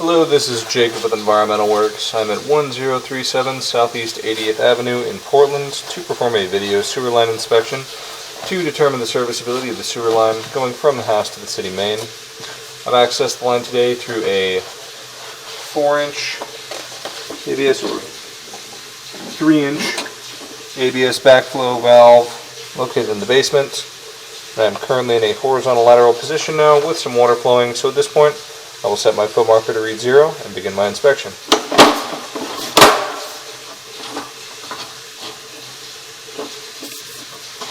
Hello, this is Jacob with Environmental Works. I'm at 1037 Southeast 80th Avenue in Portland to perform a video sewer line inspection to determine the serviceability of the sewer line going from the house to the city main. I've accessed the line today through a 4-inch ABS or 3-inch ABS backflow valve located in the basement. I'm currently in a horizontal lateral position now with some water flowing, so at this point I will set my foot marker to read 0 and begin my inspection.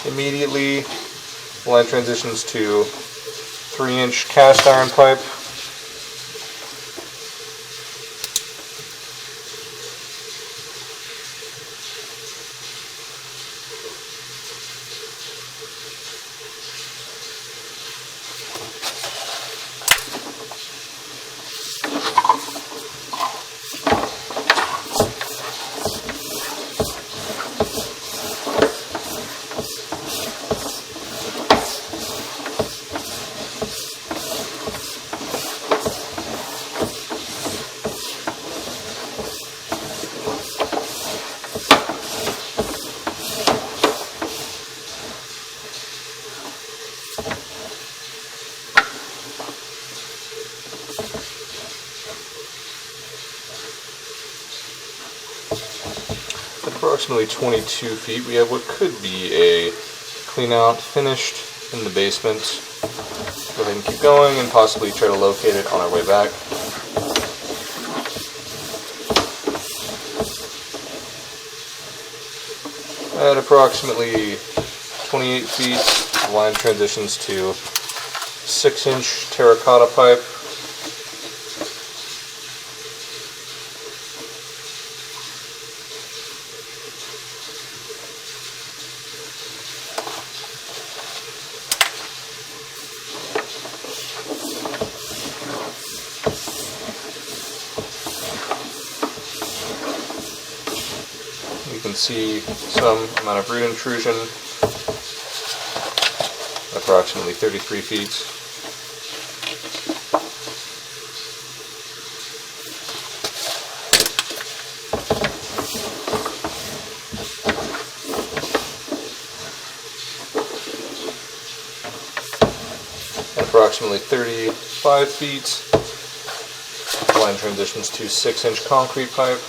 Immediately, the line transitions to 3-inch cast iron pipe. At approximately 22 feet, we have what could be a clean out finished in the basement. Go ahead and keep going and possibly try to locate it on our way back. At approximately 28 feet, the line transitions to 6-inch terracotta pipe. You can see some amount of root intrusion, approximately 33 feet. At approximately 35 feet, the line transitions to 6-inch concrete pipe.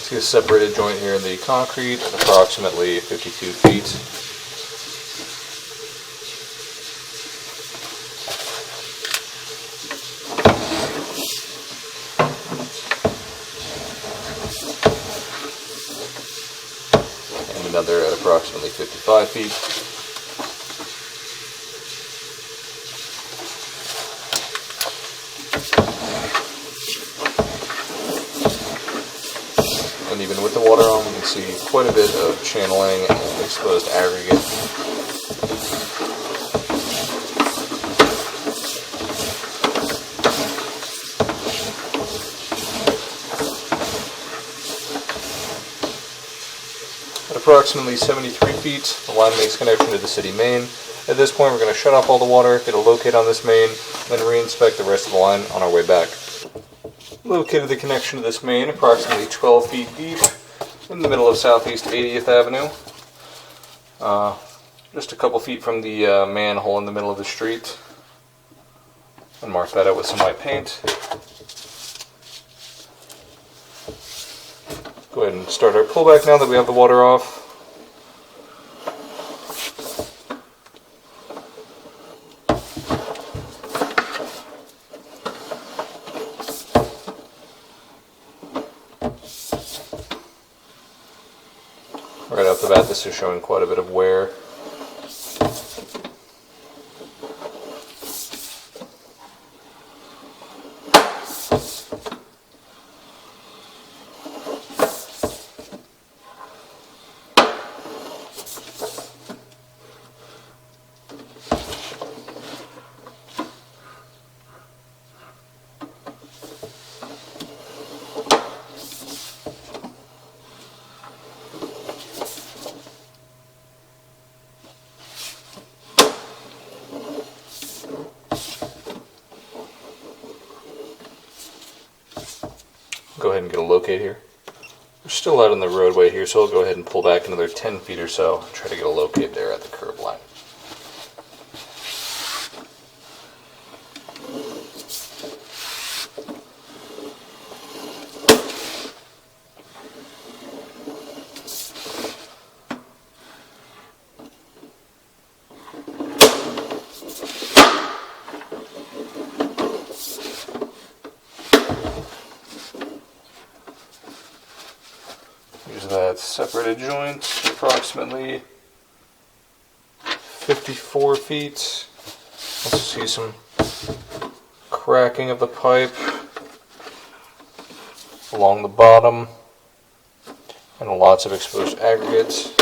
See a separated joint here in the concrete, approximately 52 feet. And another at approximately 55 feet. And even with the water on, we can see quite a bit of channeling and exposed aggregate. At approximately 73 feet, the line makes connection to the city main. At this point, we're going to shut off all the water, get a locate on this main, then re-inspect the rest of the line on our way back. Located the connection to this main approximately 12 feet deep in the middle of Southeast 80th Avenue. Just a couple feet from the manhole in the middle of the street. And mark that out with some white paint. Go ahead and start our pullback now that we have the water off. off the bat, this is showing quite a bit of wear. Go ahead and get a locate here. We're still out on the roadway here, so I'll go ahead and pull back another 10 feet or so and try to get a locate there at the curb line. Here's that separated joint, approximately 54 feet. Also see some cracking of the pipe along the bottom and lots of exposed aggregates.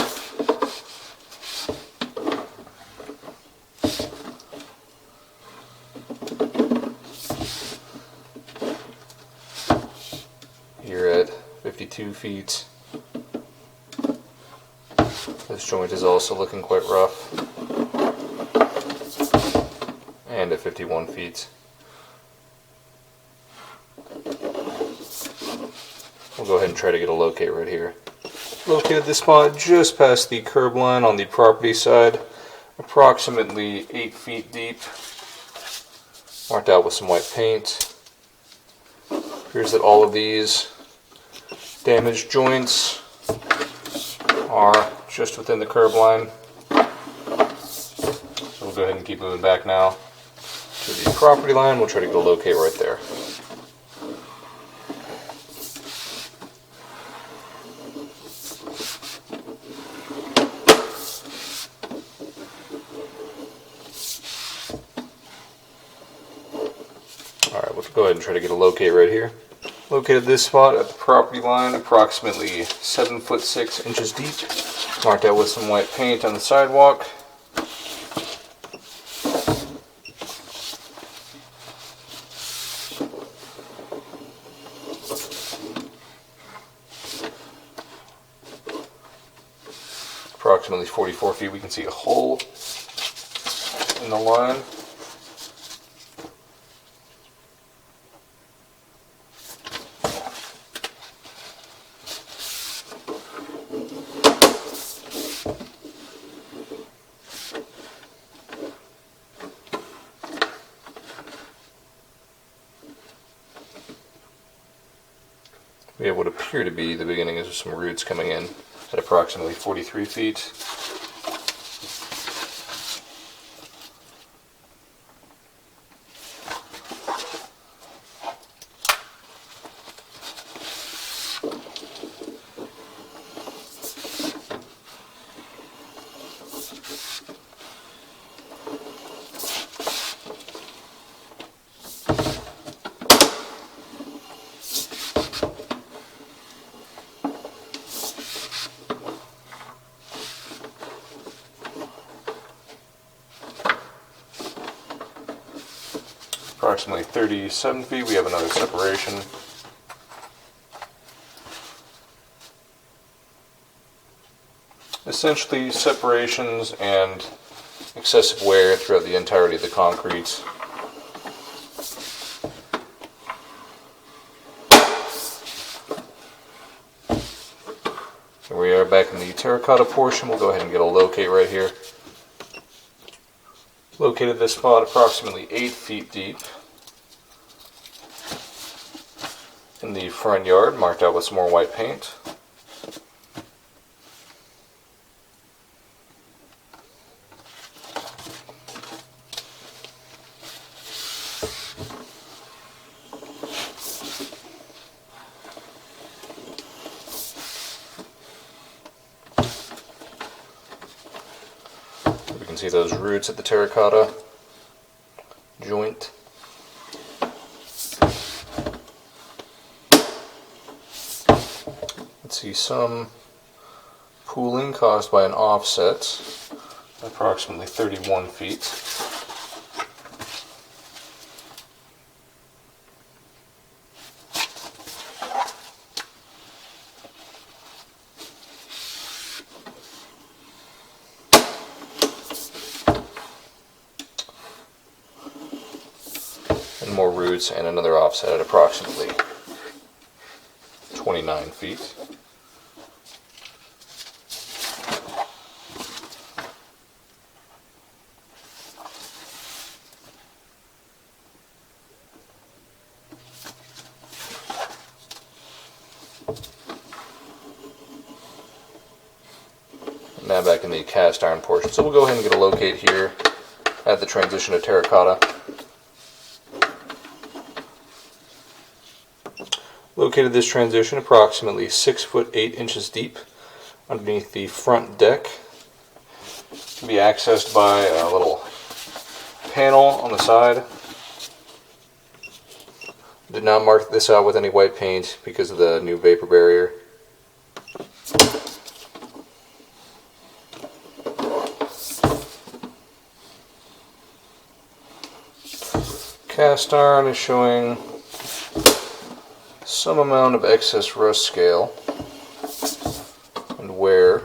Here at 52 feet. This joint is also looking quite rough. And at 51 feet. We'll go ahead and try to get a locate right here. Located this spot just past the curb line on the property side, approximately 8 feet deep. Marked out with some white paint. Appears that all of these damaged joints are just within the curb line. So we'll go ahead and keep moving back now to the property line. We'll try to get a locate right there. Alright, we'll go ahead and try to get a locate right here. Located this spot at the property line, approximately 7 foot 6 inches deep. Marked out with some white paint on the sidewalk. Approximately 44 feet, we can see a hole in the line. It would appear to be the beginning of some roots coming in at approximately 43 feet. Approximately 37 feet, we have another separation. Essentially separations and excessive wear throughout the entirety of the concrete. Here we are back in the terracotta portion. We'll go ahead and get a locate right here. Located this spot approximately 8 feet deep in the front yard, marked out with some more white paint. can see those roots at the terracotta joint. Let's see, some pooling caused by an offset, approximately 31 feet. And more roots and another offset at approximately 29 feet. Now back in the cast iron portion. So we'll go ahead and get a locate here at the transition to terracotta. Located this transition approximately 6 foot 8 inches deep underneath the front deck. It can be accessed by a little panel on the side. Did not mark this out with any white paint because of the new vapor barrier. Cast iron is showing some amount of excess rust scale and wear.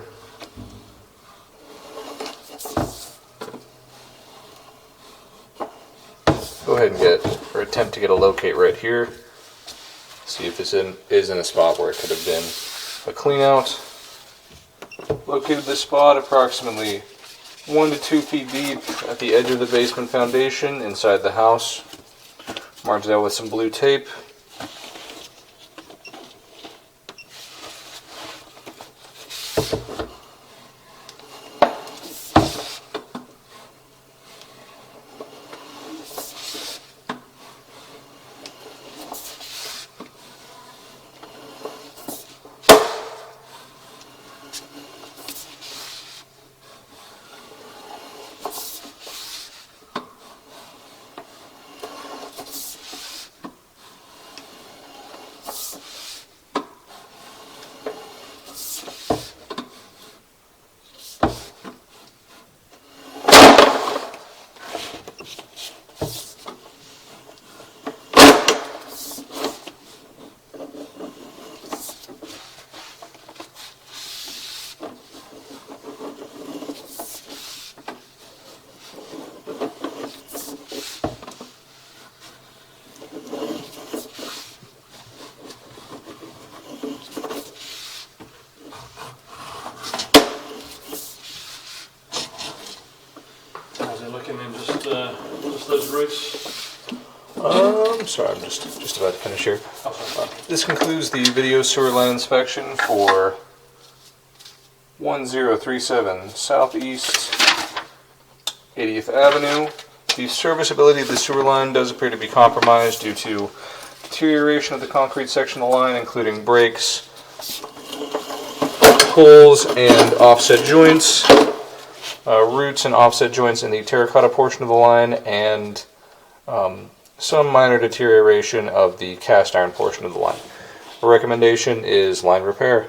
Go ahead and attempt to get a locate right here. See if this is in a spot where it could have been a clean out. Located this spot approximately 1 to 2 feet deep at the edge of the basement foundation inside the house. Marked it out with some blue tape. Looking in just those roots. Sorry, I'm just about to finish here. This concludes the video sewer line inspection for 1037 Southeast 80th Avenue. The serviceability of the sewer line does appear to be compromised due to deterioration of the concrete section of the line, including breaks, holes, and offset joints. Roots and offset joints in the terracotta portion of the line, and some minor deterioration of the cast iron portion of the line. The recommendation is line repair.